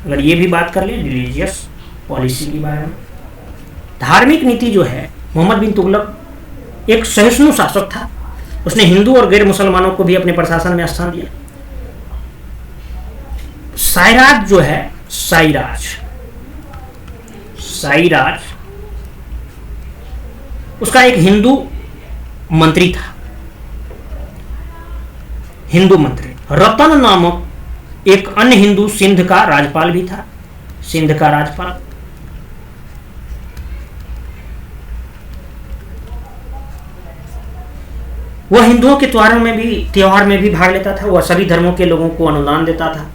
A: अगर ये भी बात कर लें रिलीजियस पॉलिसी के बारे में। धार्मिक नीति जो है, मोहम्मद बिन तुगलक एक सहिष्णु शासक था। उसने हिंदू और गैर मुसलमानों को भी अपने प्रशासन में स्थान दिया। साईराज जो है, साईराज उसका एक हिंदू मंत्री था, हिंदू मंत्री। रतन नामक एक अन्य हिंदू सिंध का राज्यपाल भी था, सिंध का राज्यपाल। वह हिंदुओं के त्योहार में भी भाग लेता था। वह सभी धर्मों के लोगों को अनुदान देता था।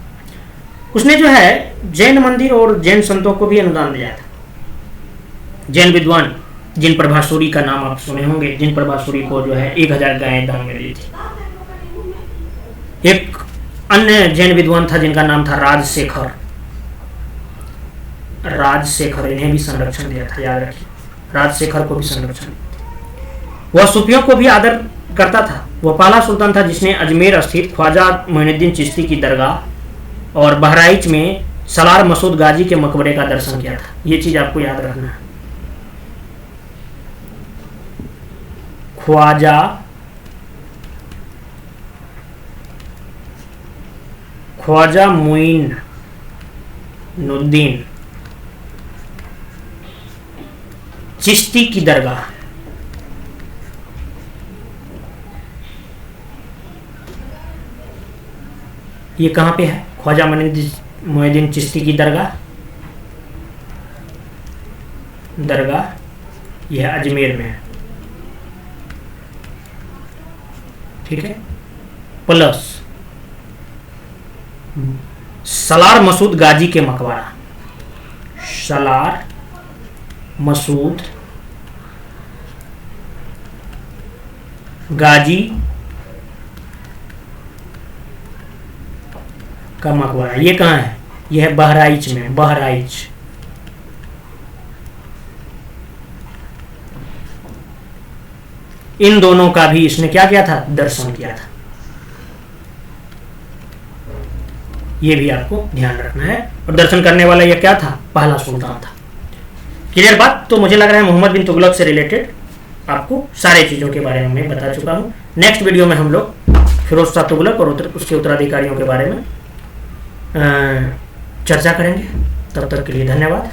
A: उसने जो है जैन मंदिर और जैन संतों को भी अनुदान दिया था। जैन विद्वान जिन प्रभासूरी का नाम आप सुने होंगे, जिन प्रभासूरी को जो है 1000 गायें दान में दी थी। एक अन्य जैन विद्वान था जिनका नाम था राजशेखर, इन्हें भी संरक्षण दिया था, याद रखिए, राजशेखर को भी संरक्षण। वह सूफियों को भी आदर करता था। वह पहला सुल्तान था जिसने अजमेर स्थित ख्वाजा मोइनुद्दीन चिश्ती की दरगाह और बहराइच में सलार मसूद गाजी के मकबरे का दर्शन किया था। ये चीज आपको याद रखना है। ख्वाजा मोइनुद्दीन चिश्ती की दरगाह, ये कहां पे है? ख्वाजा मोइनुद्दीन चिश्ती की दरगाह यह अजमेर में है, ठीक है। प्लस सलार मसूद गाजी के मकबरा, सलार मसूद गाजी का मकबरा, ये कहाँ है? यह है बहराइच में, बहराइच। इन दोनों का भी इसने क्या किया था? दर्शन किया था। ये भी आपको ध्यान रखना है। और दर्शन करने वाला यह क्या था? पहला सुल्तान था। क्लियर बात? तो मुझे लग रहा है मोहम्मद बिन तुगलक से रिलेटेड आपको सारे चीजों के बारे में मैं बता चुका हूं। नेक्स्ट वीडियो में हम लोग फिरोज शाह तुगलक और उसके उत्तराधिकारियों के बारे में चर्चा करेंगे। तब तक के लिए धन्यवाद।